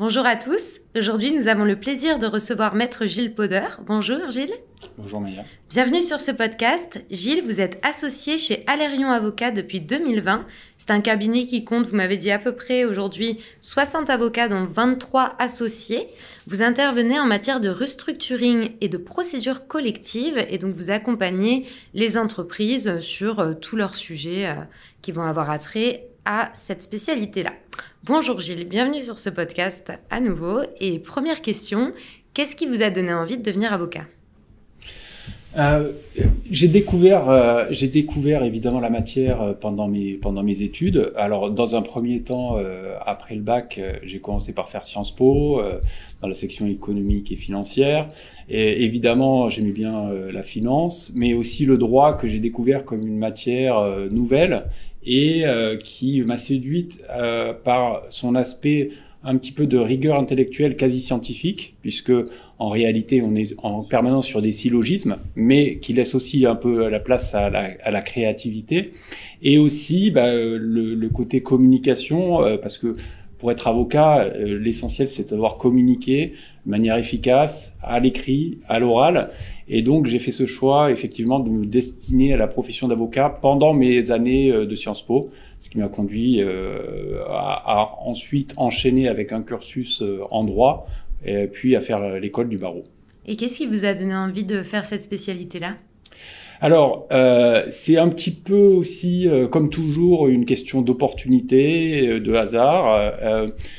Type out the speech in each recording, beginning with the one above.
Bonjour à tous. Aujourd'hui, nous avons le plaisir de recevoir Maître Gilles Poder. Bonjour Gilles. Bonjour Maya. Bienvenue sur ce podcast. Gilles, vous êtes associé chez Allerion Avocats depuis 2020. C'est un cabinet qui compte, vous m'avez dit à peu près aujourd'hui, 60 avocats dont 23 associés. Vous intervenez en matière de restructuring et de procédures collectives et donc vous accompagnez les entreprises sur tous leurs sujets qui vont avoir attrait à cette spécialité-là. Bonjour Gilles, bienvenue sur ce podcast à nouveau. Et première question, qu'est-ce qui vous a donné envie de devenir avocat ? J'ai découvert évidemment la matière pendant mes études. Alors dans un premier temps, après le bac, j'ai commencé par faire Sciences Po dans la section économique et financière. Et évidemment, j'aimais bien la finance, mais aussi le droit que j'ai découvert comme une matière nouvelle et qui m'a séduite par son aspect un petit peu de rigueur intellectuelle quasi scientifique, puisque en réalité on est en permanence sur des syllogismes, mais qui laissent aussi un peu la place à la créativité, et aussi le côté communication, parce que pour être avocat, l'essentiel c'est de savoir communiquer de manière efficace, à l'écrit, à l'oral. Et donc, j'ai fait ce choix, effectivement, de me destiner à la profession d'avocat pendant mes années de Sciences Po, ce qui m'a conduit à ensuite enchaîner avec un cursus en droit, et puis à faire l'école du barreau. Et qu'est-ce qui vous a donné envie de faire cette spécialité-là ? Alors, c'est un petit peu aussi, comme toujours, une question d'opportunité, de hasard.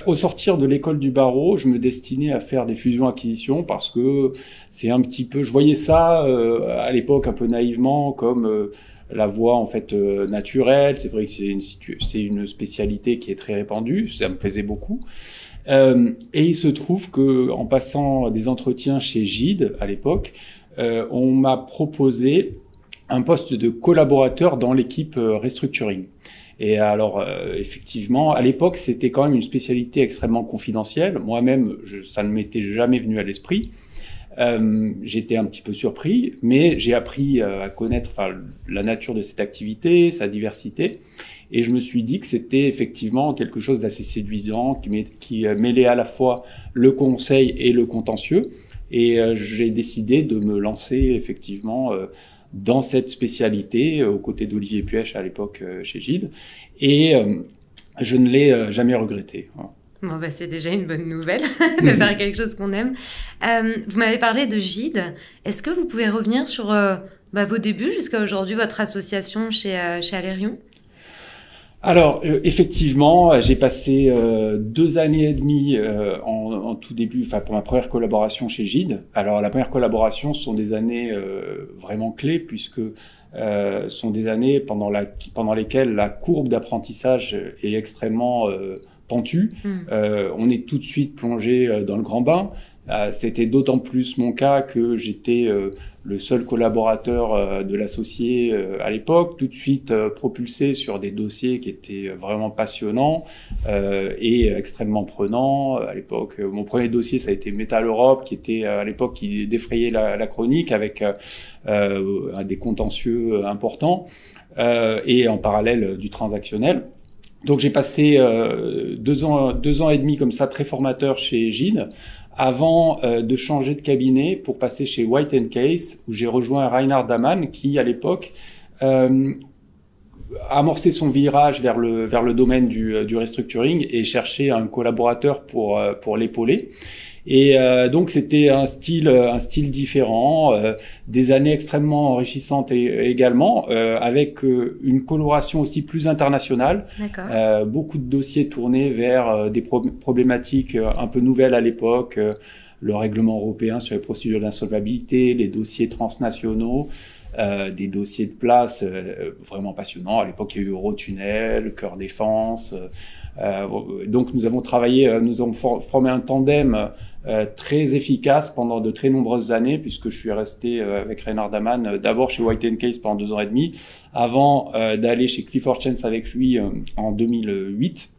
Au sortir de l'école du barreau, je me destinais à faire des fusions-acquisitions parce que c'est un petit peu, je voyais ça à l'époque un peu naïvement comme la voie en fait naturelle. C'est vrai que c'est une spécialité qui est très répandue, ça me plaisait beaucoup. Et il se trouve que en passant des entretiens chez Gide à l'époque, on m'a proposé un poste de collaborateur dans l'équipe restructuring. Et alors, effectivement, à l'époque, c'était quand même une spécialité extrêmement confidentielle. Moi-même, ça ne m'était jamais venu à l'esprit. J'étais un petit peu surpris, mais j'ai appris à connaître la nature de cette activité, sa diversité. Et je me suis dit que c'était effectivement quelque chose d'assez séduisant, qui mêlait à la fois le conseil et le contentieux. Et j'ai décidé de me lancer effectivement dans cette spécialité, aux côtés d'Olivier Puech à l'époque chez Gide, et je ne l'ai jamais regretté. Bon, c'est déjà une bonne nouvelle de faire quelque chose qu'on aime. Vous m'avez parlé de Gide. Est-ce que vous pouvez revenir sur vos débuts jusqu'à aujourd'hui, votre association chez Allerion ? Alors, effectivement, j'ai passé 2 années et demie en tout début, pour ma première collaboration chez Gide. Alors, la première collaboration sont des années vraiment clés puisque sont des années pendant lesquelles la courbe d'apprentissage est extrêmement pentue. On est tout de suite plongé dans le grand bain. C'était d'autant plus mon cas que j'étais le seul collaborateur de l'associé à l'époque, tout de suite propulsé sur des dossiers qui étaient vraiment passionnants et extrêmement prenants. À l'époque, mon premier dossier, ça a été Metal Europe, qui était à l'époque qui défrayait la chronique avec des contentieux importants et en parallèle du transactionnel. Donc j'ai passé 2 ans et demi comme ça, très formateur chez Gide, avant de changer de cabinet pour passer chez White & Case, où j'ai rejoint Reinhard Daman, qui à l'époque amorçait son virage vers le domaine du restructuring et cherchait un collaborateur pour l'épauler. Et donc c'était un style différent, des années extrêmement enrichissantes également, avec une coloration aussi plus internationale. Beaucoup de dossiers tournés vers des problématiques un peu nouvelles à l'époque, le règlement européen sur les procédures d'insolvabilité, les dossiers transnationaux, des dossiers de place vraiment passionnants. À l'époque, il y a eu Eurotunnel, Cœur Défense. Donc nous avons formé un tandem très efficace pendant de très nombreuses années, puisque je suis resté avec Reinhard Daman d'abord chez White & Case pendant 2 ans et demi, avant d'aller chez Clifford Chance avec lui en 2008,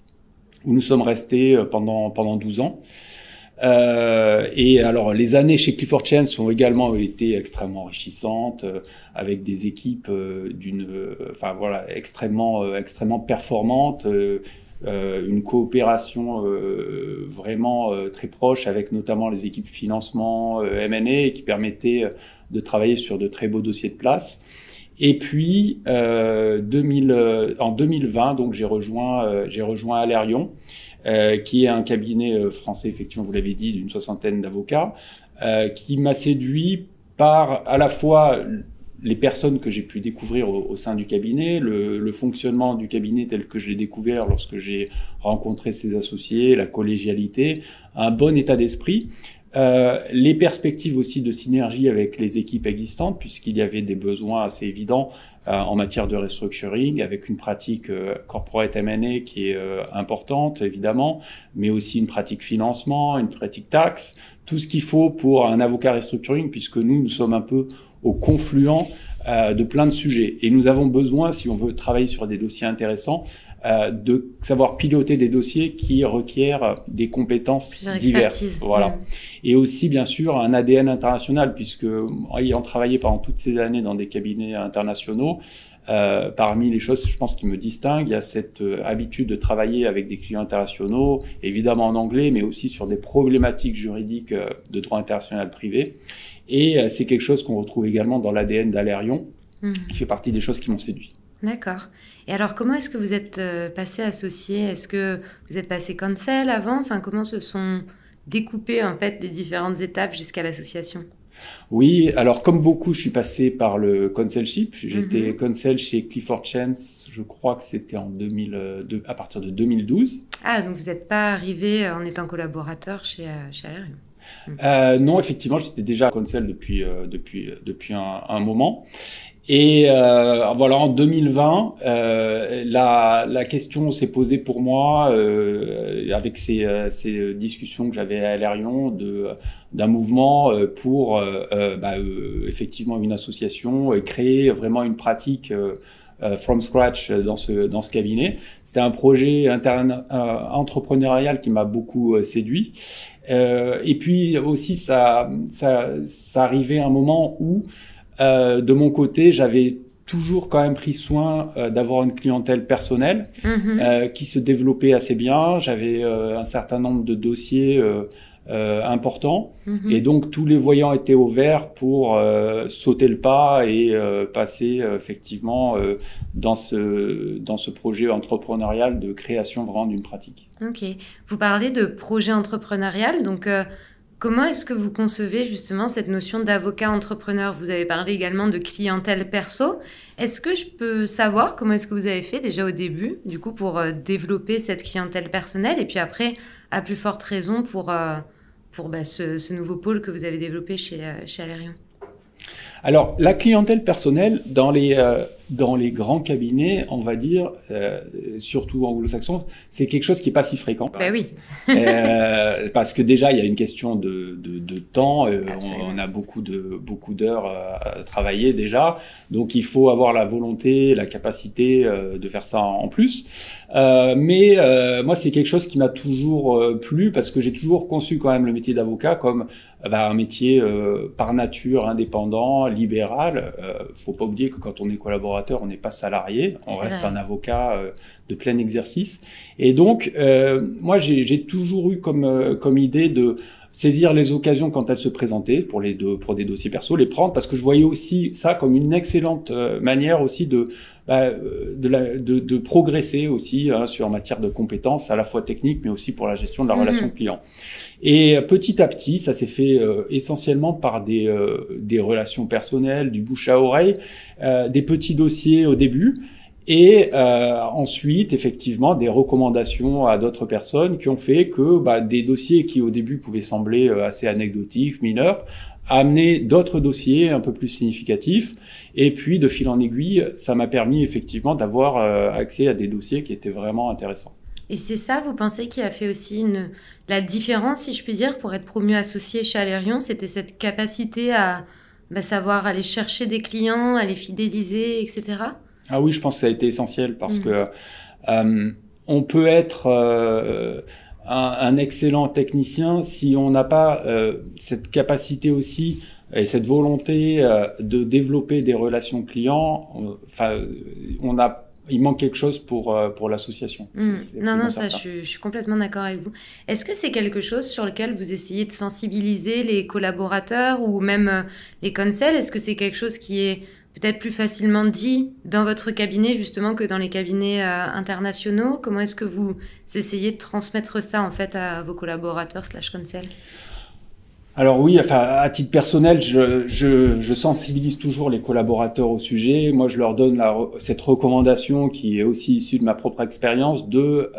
où nous sommes restés pendant 12 ans. Et alors les années chez Clifford Chance ont également été extrêmement enrichissantes, avec des équipes extrêmement performantes, une coopération vraiment très proche avec notamment les équipes financement, M&A, et qui permettait de travailler sur de très beaux dossiers de place. Et puis en 2020, donc j'ai rejoint Alerion, qui est un cabinet français, effectivement, vous l'avez dit, d'une 60aine d'avocats, qui m'a séduit par à la fois les personnes que j'ai pu découvrir au sein du cabinet, le fonctionnement du cabinet tel que je l'ai découvert lorsque j'ai rencontré ses associés, la collégialité, un bon état d'esprit, les perspectives aussi de synergie avec les équipes existantes, puisqu'il y avait des besoins assez évidents en matière de restructuring, avec une pratique corporate M&A qui est importante, évidemment, mais aussi une pratique financement, une pratique taxe, tout ce qu'il faut pour un avocat restructuring, puisque nous sommes un peu au confluent de plein de sujets. Et nous avons besoin, si on veut travailler sur des dossiers intéressants, de savoir piloter des dossiers qui requièrent des compétences diverses. Voilà. Et aussi, bien sûr, un ADN international, puisque ayant travaillé pendant toutes ces années dans des cabinets internationaux, parmi les choses, je pense, qui me distinguent, il y a cette habitude de travailler avec des clients internationaux, évidemment en anglais, mais aussi sur des problématiques juridiques de droit international privé. Et c'est quelque chose qu'on retrouve également dans l'ADN d'Alerion, qui fait partie des choses qui m'ont séduit. D'accord. Et alors, comment est-ce que vous êtes passé associé? Est-ce que vous êtes passé counsel avant? Enfin, comment se sont découpées, en fait, les différentes étapes jusqu'à l'association? Oui, alors comme beaucoup, je suis passé par le consulship. J'étais counsel chez Clifford Chance, je crois que c'était en 2002, à partir de 2012. Ah, donc vous n'êtes pas arrivé en étant collaborateur chez Alerion? Non, effectivement, j'étais déjà counsel depuis un moment. Et voilà, en 2020, la question s'est posée pour moi avec ces discussions que j'avais à Alerion d'un mouvement pour effectivement une association et créer vraiment une pratique from scratch dans ce cabinet. C'était un projet entrepreneurial qui m'a beaucoup séduit. Et puis aussi, ça arrivait à un moment où de mon côté, j'avais toujours quand même pris soin d'avoir une clientèle personnelle qui se développait assez bien. J'avais un certain nombre de dossiers importants et donc tous les voyants étaient au vert pour sauter le pas et passer effectivement dans ce projet entrepreneurial de création vraiment d'une pratique. Ok. Vous parlez de projet entrepreneurial, donc comment est-ce que vous concevez justement cette notion d'avocat entrepreneur? Vous avez parlé également de clientèle perso. Est-ce que je peux savoir comment est-ce que vous avez fait déjà au début, du coup, pour développer cette clientèle personnelle et puis après, à plus forte raison, pour ce nouveau pôle que vous avez développé chez Alerion? Alors, la clientèle personnelle, dans les grands cabinets, on va dire, surtout anglo-saxons, c'est quelque chose qui est pas si fréquent. Ben oui. Parce que déjà, il y a une question de temps. On a beaucoup d'heures à travailler déjà. Donc, il faut avoir la volonté, la capacité de faire ça en plus. Mais moi, c'est quelque chose qui m'a toujours plu parce que j'ai toujours conçu quand même le métier d'avocat comme un métier par nature indépendant, libéral. Faut pas oublier que quand on est collaborateur, on n'est pas salarié, on reste un avocat de plein exercice. Et donc, moi, j'ai toujours eu comme idée de saisir les occasions quand elles se présentaient pour des dossiers perso, les prendre parce que je voyais aussi ça comme une excellente manière aussi de progresser aussi en matière de compétences à la fois techniques mais aussi pour la gestion de la relation client. Et petit à petit, ça s'est fait essentiellement par des relations personnelles, du bouche à oreille, des petits dossiers au début. Et ensuite, effectivement, des recommandations à d'autres personnes qui ont fait que des dossiers qui au début pouvaient sembler assez anecdotiques, mineurs, amener d'autres dossiers un peu plus significatifs. Et puis, de fil en aiguille, ça m'a permis effectivement d'avoir accès à des dossiers qui étaient vraiment intéressants. Et c'est ça, vous pensez, qui a fait aussi la différence, si je puis dire, pour être promu associé chez Alerion, c'était cette capacité à savoir aller chercher des clients, à les fidéliser, etc. Ah oui, je pense que ça a été essentiel parce que on peut être un excellent technicien si on n'a pas cette capacité aussi et cette volonté de développer des relations clients. Enfin, on a il manque quelque chose pour l'association. Non, ça, je suis complètement d'accord avec vous. Est-ce que c'est quelque chose sur lequel vous essayez de sensibiliser les collaborateurs ou même les conseils? Est-ce que c'est quelque chose qui est peut-être plus facilement dit dans votre cabinet justement que dans les cabinets internationaux? Comment est-ce que vous essayez de transmettre ça en fait à vos collaborateurs / conseils? Alors oui, enfin à titre personnel, je sensibilise toujours les collaborateurs au sujet. Moi, je leur donne cette recommandation qui est aussi issue de ma propre expérience de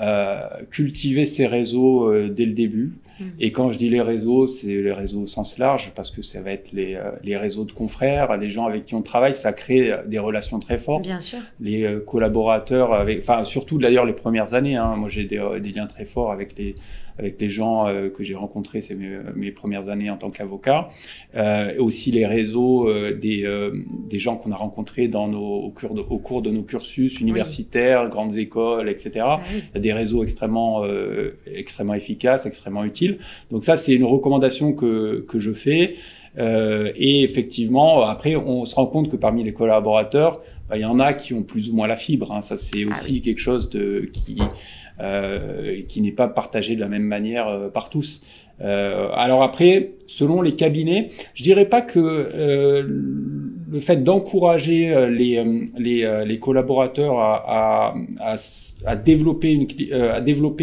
cultiver ces réseaux dès le début. Et quand je dis les réseaux, c'est les réseaux au sens large parce que ça va être les réseaux de confrères, les gens avec qui on travaille, ça crée des relations très fortes. Bien sûr. Les collaborateurs, enfin surtout d'ailleurs les premières années. Moi, j'ai des liens très forts avec les gens que j'ai rencontrés, c'est mes premières années en tant qu'avocat. Aussi les réseaux des gens qu'on a rencontrés au cours de nos cursus universitaires, grandes écoles, etc. Il y a des réseaux extrêmement efficaces, extrêmement utiles. Donc ça, c'est une recommandation que je fais. Et effectivement, après, on se rend compte que parmi les collaborateurs, il y en a qui ont plus ou moins la fibre. Ça, c'est aussi quelque chose qui n'est pas partagé de la même manière par tous. Alors après, selon les cabinets, je dirais pas que le fait d'encourager les collaborateurs à développer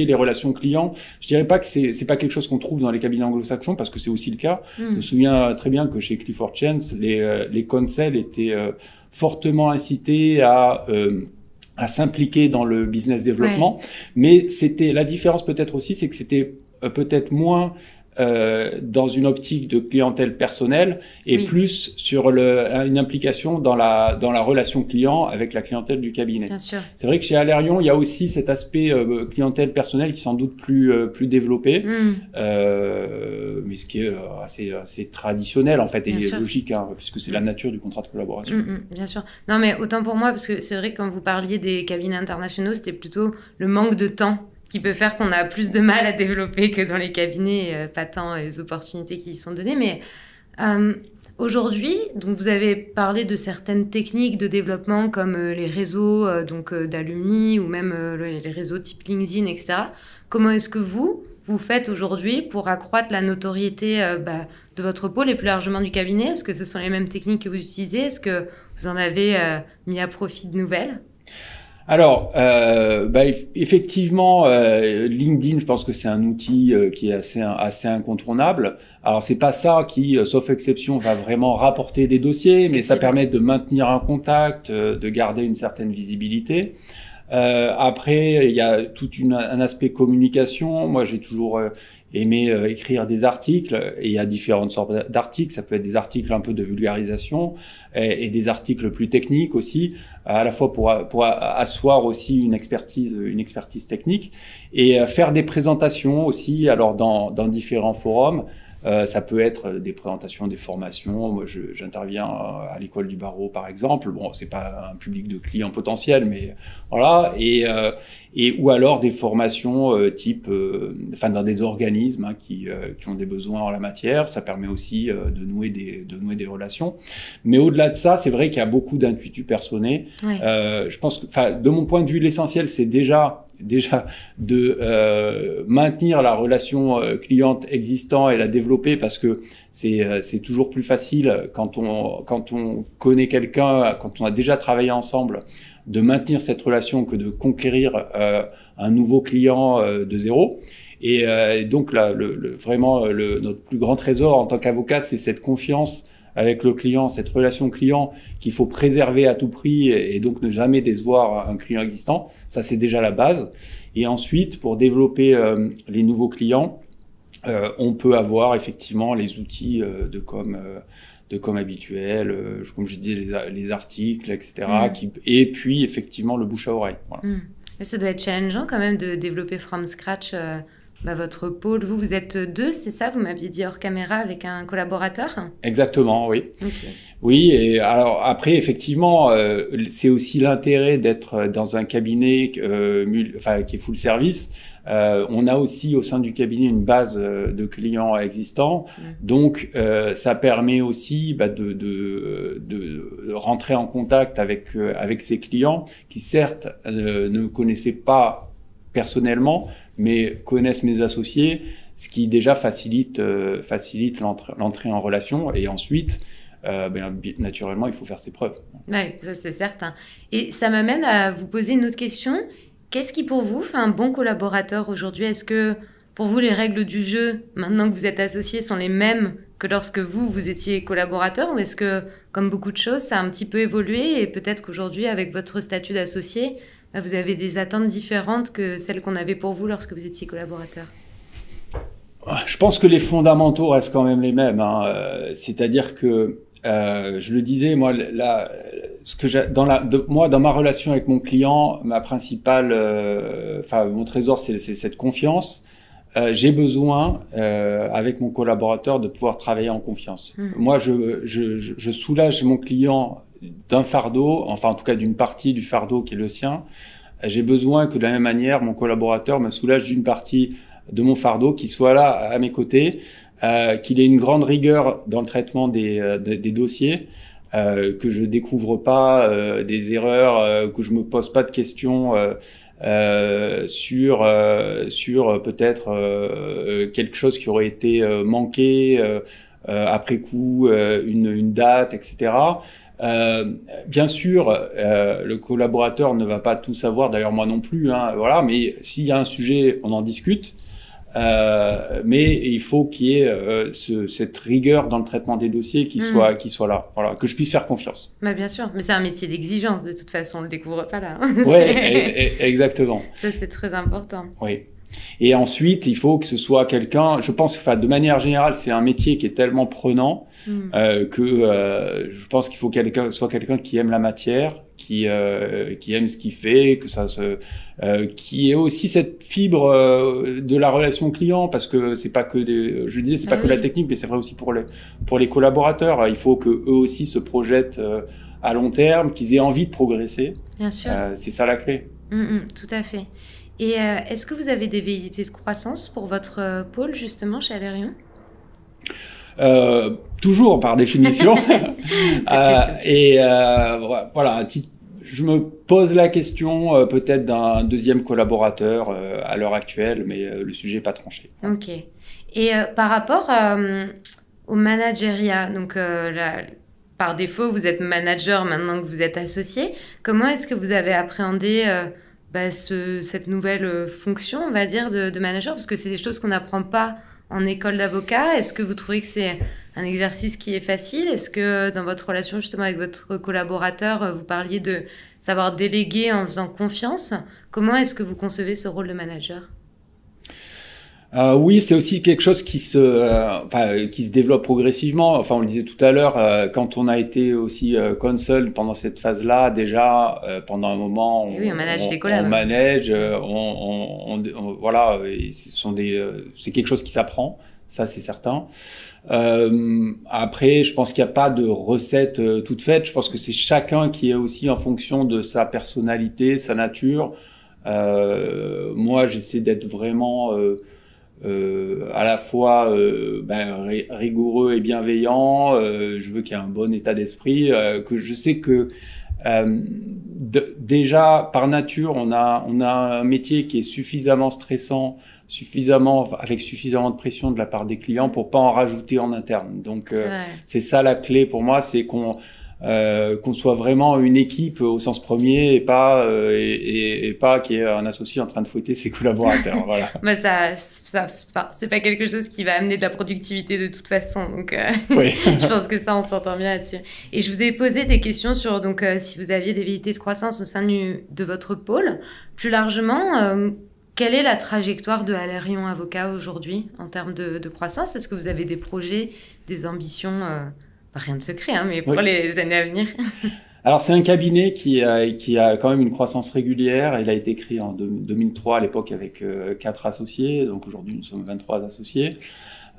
les relations clients, je dirais pas que c'est pas quelque chose qu'on trouve dans les cabinets anglo-saxons parce que c'est aussi le cas. Je me souviens très bien que chez Clifford Chance, les conseils étaient fortement incités à s'impliquer dans le business développement, mais la différence peut-être aussi, c'est que c'était peut-être moins dans une optique de clientèle personnelle et plus sur une implication dans la relation client avec la clientèle du cabinet. Bien sûr. C'est vrai que chez Alerion, il y a aussi cet aspect clientèle personnelle qui est sans doute plus développé, mais ce qui est assez traditionnel en fait et logique, puisque c'est la nature du contrat de collaboration. Bien sûr. Non, mais autant pour moi, parce que c'est vrai que quand vous parliez des cabinets internationaux, c'était plutôt le manque de temps qui peut faire qu'on a plus de mal à développer que dans les cabinets, pas tant les opportunités qui y sont données. Mais aujourd'hui, donc vous avez parlé de certaines techniques de développement comme les réseaux d'alumni ou même les réseaux type LinkedIn, etc. Comment est-ce que vous faites aujourd'hui pour accroître la notoriété de votre pôle et plus largement du cabinet? Est-ce que ce sont les mêmes techniques que vous utilisez? Est-ce que vous en avez mis à profit de nouvelles? Alors, effectivement, LinkedIn, je pense que c'est un outil qui est assez incontournable. Alors, c'est pas ça qui, sauf exception, va vraiment rapporter des dossiers, mais ça permet de maintenir un contact, de garder une certaine visibilité. Après, il y a un aspect communication. Moi, j'ai toujours aimé écrire des articles, et il y a différentes sortes d'articles. Ça peut être des articles un peu de vulgarisation et des articles plus techniques aussi, à la fois pour asseoir aussi une expertise technique et faire des présentations aussi. Alors dans différents forums. Ça peut être des présentations, des formations. Moi, j'interviens à l'école du barreau, par exemple. Bon, c'est pas un public de clients potentiels, mais voilà. Ou alors des formations dans des organismes qui ont des besoins en la matière. Ça permet aussi de nouer des relations. Mais au-delà de ça, c'est vrai qu'il y a beaucoup d'intuitus personnés. Je pense que, de mon point de vue, l'essentiel, c'est déjà de maintenir la relation cliente existante et la développer parce que c'est toujours plus facile quand on connaît quelqu'un, quand on a déjà travaillé ensemble, de maintenir cette relation que de conquérir un nouveau client de zéro. Et donc là, notre plus grand trésor en tant qu'avocat, c'est cette confiance avec le client, cette relation client qu'il faut préserver à tout prix et donc ne jamais décevoir un client existant. Ça, c'est déjà la base. Et ensuite, pour développer les nouveaux clients, on peut avoir effectivement les outils de com habituels, comme je dis, les articles, etc. Et puis, effectivement, le bouche à oreille. Voilà. Mais ça doit être challengeant quand même de développer from scratch votre pôle. Vous êtes deux, c'est ça? Vous m'aviez dit hors caméra avec un collaborateur? Exactement, oui. Okay. Oui, et alors après, effectivement, c'est aussi l'intérêt d'être dans un cabinet qui est full service. On a aussi au sein du cabinet une base de clients existants, donc ça permet aussi de rentrer en contact avec ces clients qui certes ne connaissaient pas personnellement, mais connaissent mes associés, ce qui déjà facilite l'entrée en relation. Et ensuite, naturellement, il faut faire ses preuves. Oui, ça c'est certain. Et ça m'amène à vous poser une autre question. Qu'est-ce qui pour vous fait un bon collaborateur aujourd'hui? Est-ce que pour vous les règles du jeu, maintenant que vous êtes associé, sont les mêmes que lorsque vous étiez collaborateur? Ou est-ce que, comme beaucoup de choses, ça a un petit peu évolué et peut-être qu'aujourd'hui, avec votre statut d'associé, vous avez des attentes différentes que celles qu'on avait pour vous lorsque vous étiez collaborateur? Je pense que les fondamentaux restent quand même les mêmes, hein. C'est-à-dire que je le disais, moi, là, ce que dans ma relation avec mon client, ma principale, mon trésor, c'est cette confiance. J'ai besoin, avec mon collaborateur, de pouvoir travailler en confiance. Moi, je soulage mon client d'un fardeau, enfin en tout cas d'une partie du fardeau qui est le sien. J'ai besoin que de la même manière, mon collaborateur me soulage d'une partie de mon fardeau, qu'il soit là à mes côtés, qu'il ait une grande rigueur dans le traitement des dossiers, que je découvre pas des erreurs, que je me pose pas de questions sur peut-être quelque chose qui aurait été manqué après coup, une date, etc. Bien sûr, le collaborateur ne va pas tout savoir, d'ailleurs moi non plus, hein, voilà. Mais s'il y a un sujet, on en discute. Mais il faut qu'il y ait cette rigueur dans le traitement des dossiers qui soit là, voilà, que je puisse faire confiance. Bah bien sûr, mais c'est un métier d'exigence de toute façon, on le découvre pas là. Ouais, exactement. Ça c'est très important. Oui. Et ensuite, il faut que ce soit quelqu'un. Je pense que, de manière générale, c'est un métier qui est tellement prenant que je pense qu'il faut soit quelqu'un qui aime la matière, qui aime ce qu'il fait, que ça qui ait aussi cette fibre de la relation client, parce que c'est pas que c'est pas que la technique, mais c'est vrai aussi pour les collaborateurs. Il faut que eux aussi se projettent à long terme, qu'ils aient envie de progresser. Bien sûr. C'est ça la clé. Tout à fait. Et est-ce que vous avez des velléités de croissance pour votre pôle justement chez Alerion? Toujours par définition. Voilà, je me pose la question peut-être d'un deuxième collaborateur à l'heure actuelle, mais le sujet n'est pas tranché. Ok. Et par rapport au managériat, donc par défaut, vous êtes manager maintenant que vous êtes associé. Comment est-ce que vous avez appréhendé cette nouvelle fonction, on va dire, de manager? Parce que c'est des choses qu'on n'apprend pas en école d'avocat. Est-ce que vous trouvez que c'est un exercice qui est facile? Est-ce que dans votre relation justement avec votre collaborateur, vous parliez de savoir déléguer en faisant confiance? Comment est-ce que vous concevez ce rôle de manager? Oui, c'est aussi quelque chose qui se développe progressivement. Enfin, on le disait tout à l'heure, quand on a été aussi consul pendant cette phase-là, déjà pendant un moment, on manage des collabs. On manage, voilà, c'est quelque chose qui s'apprend, ça c'est certain. Après, je pense qu'il n'y a pas de recette toute faite. Je pense que c'est chacun qui est aussi en fonction de sa personnalité, sa nature. Moi, j'essaie d'être vraiment à la fois rigoureux et bienveillant. Je veux qu'il y ait un bon état d'esprit, que je sais que déjà par nature on a un métier qui est suffisamment stressant, avec suffisamment de pression de la part des clients pour pas en rajouter en interne. Donc c'est ça la clé pour moi, c'est qu'on soit vraiment une équipe au sens premier et pas qu'il y ait un associé en train de fouetter ses collaborateurs. Voilà. C'est pas quelque chose qui va amener de la productivité de toute façon. Donc, oui. Je pense que ça, on s'entend bien là-dessus. Et je vous ai posé des questions sur si vous aviez des velléités de croissance au sein de votre pôle. Plus largement, quelle est la trajectoire de Alerion Avocat aujourd'hui en termes de croissance? Est-ce que vous avez des projets, des ambitions? Rien de secret, hein, mais pour les années à venir. Alors c'est un cabinet qui a quand même une croissance régulière. Il a été créé en 2003 à l'époque avec 4 associés. Donc aujourd'hui nous sommes 23 associés.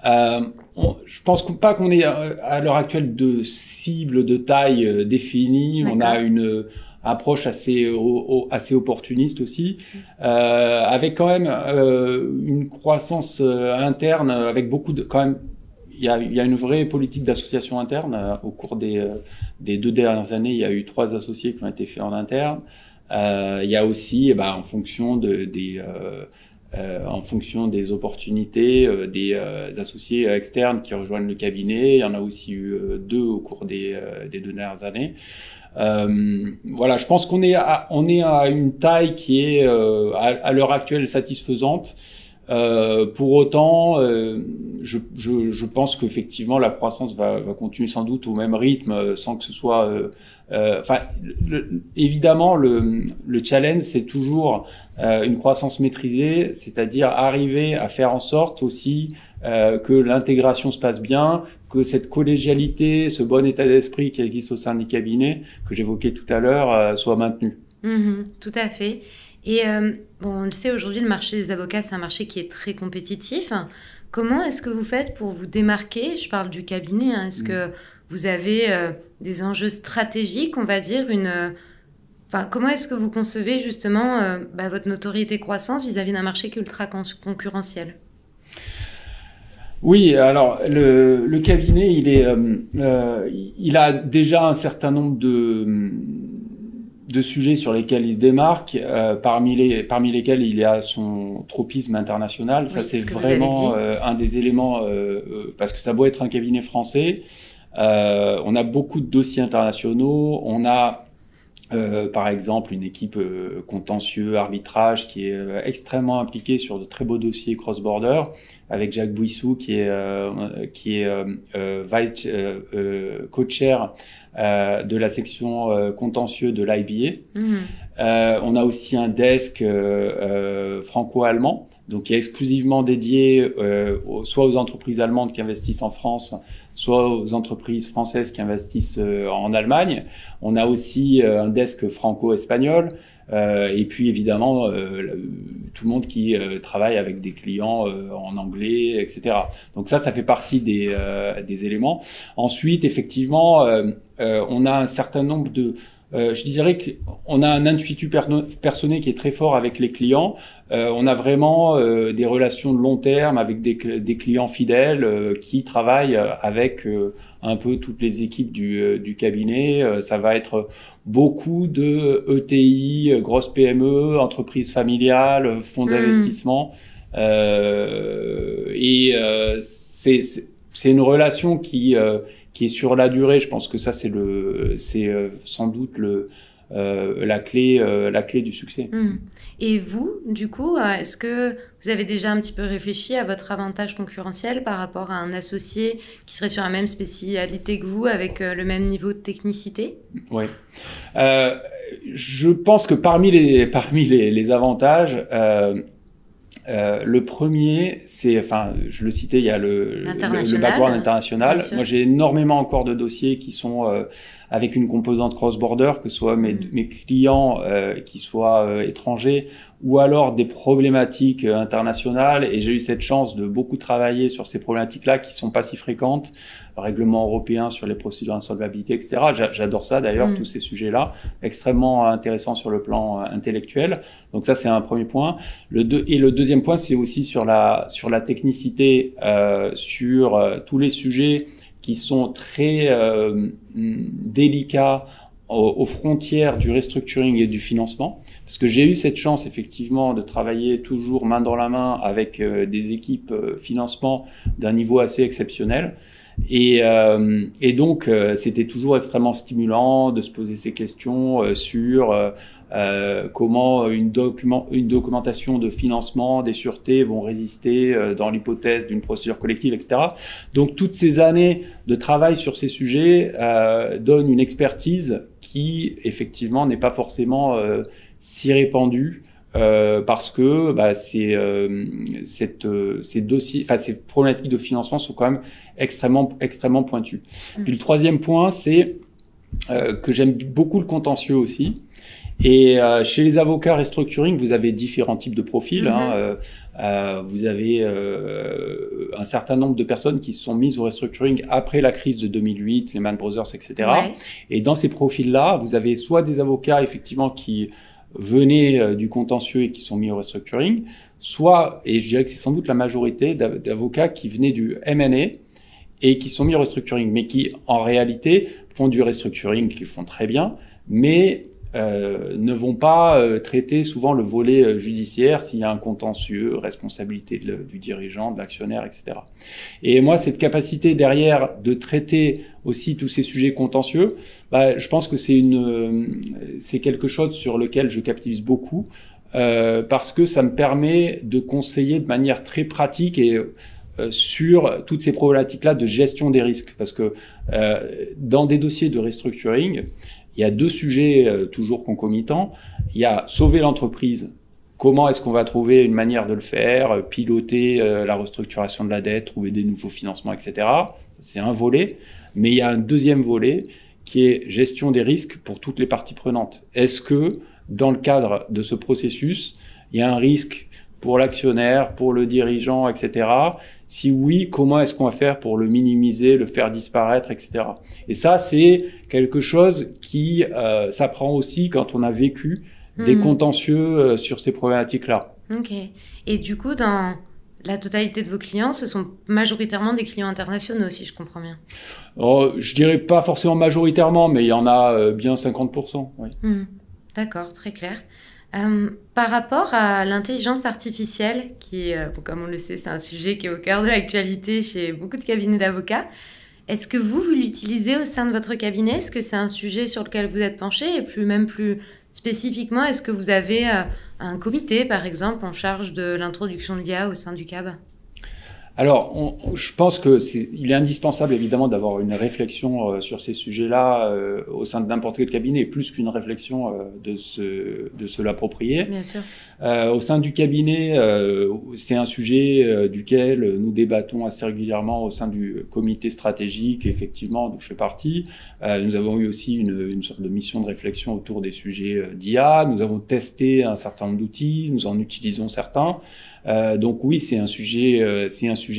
Je pense pas qu'on ait à l'heure actuelle de cible de taille définie. On a une approche assez opportuniste aussi, avec quand même une croissance interne avec beaucoup de quand même. Il y a une vraie politique d'association interne. Au cours des 2 dernières années, il y a eu 3 associés qui ont été faits en interne. Il y a aussi, en fonction des opportunités, des associés externes qui rejoignent le cabinet. Il y en a aussi eu 2 au cours des 2 dernières années. Voilà, je pense qu'on est à une taille qui est à l'heure actuelle satisfaisante. Pour autant, je pense qu'effectivement la croissance va continuer sans doute au même rythme, sans que ce soit. Évidemment, le challenge, c'est toujours une croissance maîtrisée, c'est-à-dire arriver à faire en sorte aussi que l'intégration se passe bien, que cette collégialité, ce bon état d'esprit qui existe au sein du cabinet, que j'évoquais tout à l'heure, soit maintenu. Tout à fait. Et on le sait, aujourd'hui, le marché des avocats, c'est un marché qui est très compétitif. Comment est-ce que vous faites pour vous démarquer? Je parle du cabinet. Est-ce que vous avez des enjeux stratégiques, on va dire comment est-ce que vous concevez justement votre notoriété croissance vis-à-vis d'un marché qui est ultra concurrentiel? Oui, alors le cabinet, il a déjà un certain nombre de sujets sur lesquels il se démarque, parmi lesquels il y a son tropisme international. Ça, c'est vraiment un des éléments, parce que ça doit être un cabinet français. On a beaucoup de dossiers internationaux. On a, par exemple, une équipe contentieux, arbitrage, qui est extrêmement impliquée sur de très beaux dossiers cross-border, avec Jacques Bouissou, qui est co-chair de la section contentieux de l'IBA. On a aussi un desk franco-allemand, donc qui est exclusivement dédié soit aux entreprises allemandes qui investissent en France, soit aux entreprises françaises qui investissent en Allemagne. On a aussi un desk franco-espagnol. Et puis évidemment tout le monde qui travaille avec des clients en anglais, etc. Donc ça fait partie des éléments. Ensuite, effectivement, on a un certain nombre de je dirais qu'on a un intuitu personnel qui est très fort avec les clients. On a vraiment des relations de long terme avec des clients fidèles qui travaillent avec un peu toutes les équipes du cabinet. Ça va être beaucoup de ETI, grosses PME, entreprises familiales, fonds d'investissement. C'est une relation qui est sur la durée. Je pense que ça, c'est sans doute la clé du succès. Et vous, du coup, est-ce que vous avez déjà un petit peu réfléchi à votre avantage concurrentiel par rapport à un associé qui serait sur la même spécialité que vous, avec le même niveau de technicité? Oui. Je pense que parmi les avantages, le premier, c'est, je le citais, il y a le background international. Moi, j'ai énormément encore de dossiers qui sont avec une composante cross-border, que ce soit mes clients qui soient étrangers ou alors des problématiques internationales. Et j'ai eu cette chance de beaucoup travailler sur ces problématiques-là qui sont pas si fréquentes. Règlement européen sur les procédures d'insolvabilité, etc. J'adore ça d'ailleurs, tous ces sujets-là, extrêmement intéressants sur le plan intellectuel. Donc ça, c'est un premier point. Le deuxième point, c'est aussi sur la technicité, sur tous les sujets qui sont très délicats aux frontières du restructuring et du financement. Parce que j'ai eu cette chance, effectivement, de travailler toujours main dans la main avec des équipes financement d'un niveau assez exceptionnel. Et donc, c'était toujours extrêmement stimulant de se poser ces questions sur comment une documentation de financement des sûretés vont résister dans l'hypothèse d'une procédure collective, etc. Donc, toutes ces années de travail sur ces sujets donnent une expertise qui, effectivement, n'est pas forcément si répandue. Parce que ces dossiers, ces problématiques de financement sont quand même extrêmement pointues. Puis le troisième point, c'est que j'aime beaucoup le contentieux aussi. Et chez les avocats restructuring, vous avez différents types de profils. Vous avez un certain nombre de personnes qui se sont mises au restructuring après la crise de 2008, Lehman Brothers, etc. Ouais. Et dans ces profils-là, vous avez soit des avocats effectivement qui venaient du contentieux et qui sont mis au restructuring, soit, et je dirais que c'est sans doute la majorité d'avocats qui venaient du M&A et qui sont mis au restructuring, mais qui en réalité font du restructuring, qui font très bien, mais ne vont pas traiter souvent le volet judiciaire s'il y a un contentieux, responsabilité du dirigeant, de l'actionnaire, etc. Et moi, cette capacité derrière de traiter aussi tous ces sujets contentieux, je pense que c'est quelque chose sur lequel je capitalise beaucoup parce que ça me permet de conseiller de manière très pratique et sur toutes ces problématiques-là de gestion des risques. Parce que dans des dossiers de restructuring, il y a deux sujets toujours concomitants. Il y a sauver l'entreprise. Comment est-ce qu'on va trouver une manière de le faire, piloter la restructuration de la dette, trouver des nouveaux financements, etc. C'est un volet. Mais il y a un deuxième volet qui est gestion des risques pour toutes les parties prenantes. Est-ce que dans le cadre de ce processus, il y a un risque pour l'actionnaire, pour le dirigeant, etc. Si oui, comment est-ce qu'on va faire pour le minimiser, le faire disparaître, etc. Et ça, c'est quelque chose qui s'apprend aussi quand on a vécu des contentieux sur ces problématiques-là. Ok. Et du coup, dans la totalité de vos clients, ce sont majoritairement des clients internationaux, si je comprends bien. Je dirais pas forcément majoritairement, mais il y en a bien 50%. Oui. D'accord, très clair. Par rapport à l'intelligence artificielle, qui, comme on le sait, c'est un sujet qui est au cœur de l'actualité chez beaucoup de cabinets d'avocats, est-ce que vous l'utilisez au sein de votre cabinet? Est-ce que c'est un sujet sur lequel vous êtes penché? Et même plus spécifiquement, est-ce que vous avez un comité, par exemple, en charge de l'introduction de l'IA au sein du CAB? Alors, je pense que il est indispensable évidemment d'avoir une réflexion sur ces sujets-là au sein de n'importe quel cabinet, plus qu'une réflexion de se l'approprier. Bien sûr. Au sein du cabinet, c'est un sujet duquel nous débattons assez régulièrement au sein du comité stratégique, effectivement, dont je fais partie. Nous avons eu aussi une sorte de mission de réflexion autour des sujets d'IA. Nous avons testé un certain nombre d'outils, nous en utilisons certains. Donc oui, c'est un sujet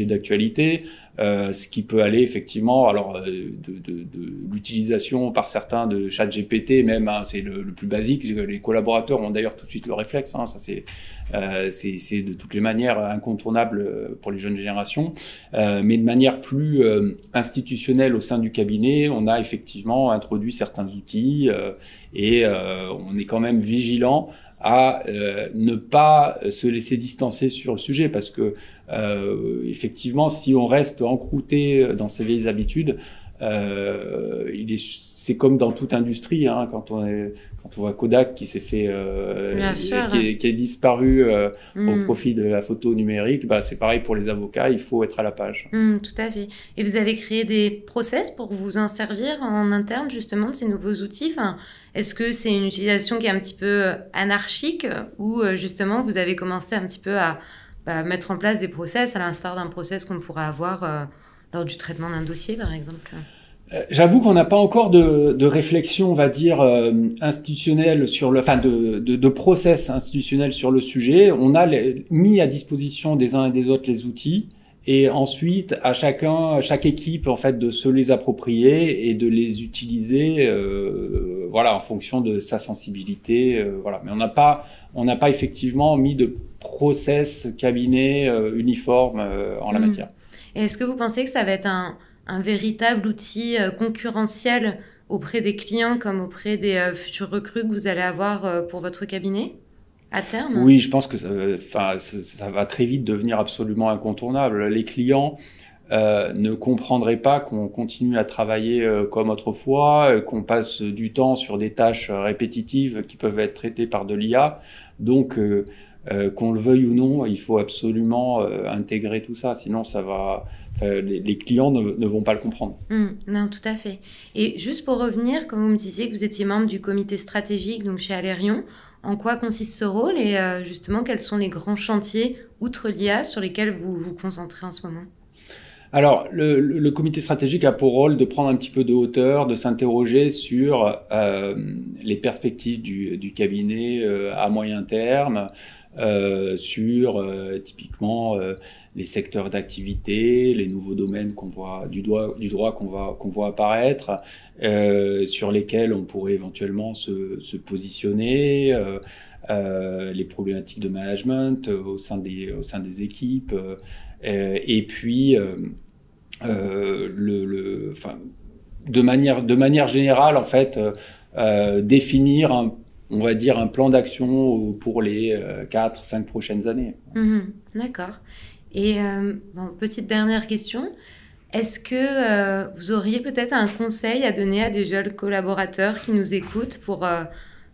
d'actualité, ce qui peut aller effectivement, alors de l'utilisation par certains de ChatGPT, même c'est le plus basique. Les collaborateurs ont d'ailleurs tout de suite le réflexe. Ça c'est de toutes les manières incontournable pour les jeunes générations. Mais de manière plus institutionnelle au sein du cabinet, on a effectivement introduit certains outils et on est quand même vigilant à ne pas se laisser distancer sur le sujet parce que effectivement, si on reste encrouté dans ses vieilles habitudes, c'est comme dans toute industrie, quand on voit Kodak qui s'est fait, qui est disparu au profit de la photo numérique, c'est pareil pour les avocats, il faut être à la page. Tout à fait. Et vous avez créé des process pour vous en servir en interne justement de ces nouveaux outils. Est-ce que c'est une utilisation qui est un petit peu anarchique ou justement vous avez commencé un petit peu à mettre en place des process à l'instar d'un process qu'on pourrait avoir lors du traitement d'un dossier par exemple? J'avoue qu'on n'a pas encore de réflexion, on va dire, institutionnelle sur de process institutionnel sur le sujet. On a mis à disposition des uns et des autres les outils. Et ensuite, à chaque équipe, en fait, de se les approprier et de les utiliser, en fonction de sa sensibilité, Mais on n'a pas effectivement mis de process cabinet uniforme en la matière. Et est-ce que vous pensez que ça va être un véritable outil concurrentiel auprès des clients comme auprès des futurs recrues que vous allez avoir pour votre cabinet à terme? Oui, je pense que ça va très vite devenir absolument incontournable. Les clients ne comprendraient pas qu'on continue à travailler comme autrefois, qu'on passe du temps sur des tâches répétitives qui peuvent être traitées par de l'IA. Donc, qu'on le veuille ou non, il faut absolument intégrer tout ça. Sinon, les clients ne vont pas le comprendre. Non, tout à fait. Et juste pour revenir, comme vous me disiez que vous étiez membre du comité stratégique donc chez Alerion, en quoi consiste ce rôle et justement quels sont les grands chantiers outre l'IA sur lesquels vous vous concentrez en ce moment? Alors, le comité stratégique a pour rôle de prendre un petit peu de hauteur, de s'interroger sur les perspectives du cabinet à moyen terme, sur typiquement les secteurs d'activité, les nouveaux domaines du droit qu'on voit apparaître, sur lesquels on pourrait éventuellement se positionner, les problématiques de management au sein des équipes, et puis de manière générale, en fait, définir on va dire un plan d'action pour les 4-5 prochaines années. D'accord. Et petite dernière question, est-ce que vous auriez peut-être un conseil à donner à des jeunes collaborateurs qui nous écoutent pour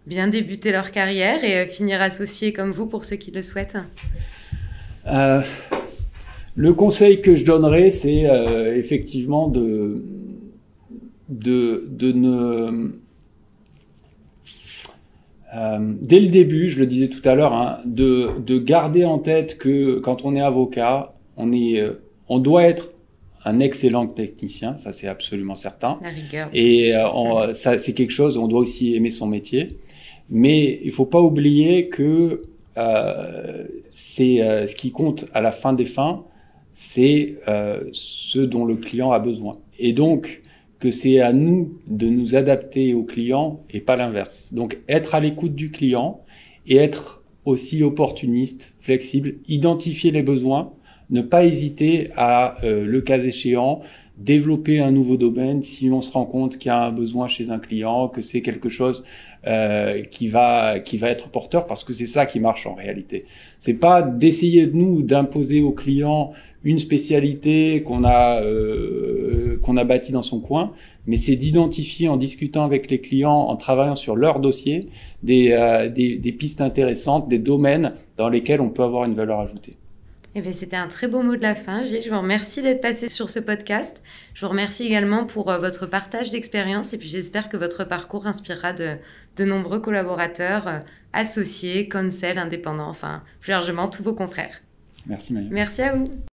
bien débuter leur carrière et finir associés comme vous pour ceux qui le souhaitent? Le conseil que je donnerais, c'est effectivement de ne... dès le début, je le disais tout à l'heure, hein, de garder en tête que quand on est avocat, on doit être un excellent technicien, ça c'est absolument certain. La rigueur. Et ça c'est quelque chose, on doit aussi aimer son métier. Mais il faut pas oublier que c'est ce qui compte à la fin des fins, c'est ce dont le client a besoin. Et donc, que c'est à nous de nous adapter au client et pas l'inverse. Donc, être à l'écoute du client et être aussi opportuniste, flexible, identifier les besoins, ne pas hésiter à, le cas échéant, développer un nouveau domaine si on se rend compte qu'il y a un besoin chez un client, que c'est quelque chose qui va être porteur, parce que c'est ça qui marche en réalité. C'est pas d'essayer d'imposer au client une spécialité qu'on a bâtie dans son coin, mais c'est d'identifier en discutant avec les clients, en travaillant sur leur dossier, des pistes intéressantes, des domaines dans lesquels on peut avoir une valeur ajoutée. Eh bien, c'était un très beau mot de la fin, Gilles. Je vous remercie d'être passé sur ce podcast. Je vous remercie également pour votre partage d'expérience et puis j'espère que votre parcours inspirera de nombreux collaborateurs, associés, conseils, indépendants, enfin, plus largement tous vos confrères. Merci Maëlle. Merci à vous.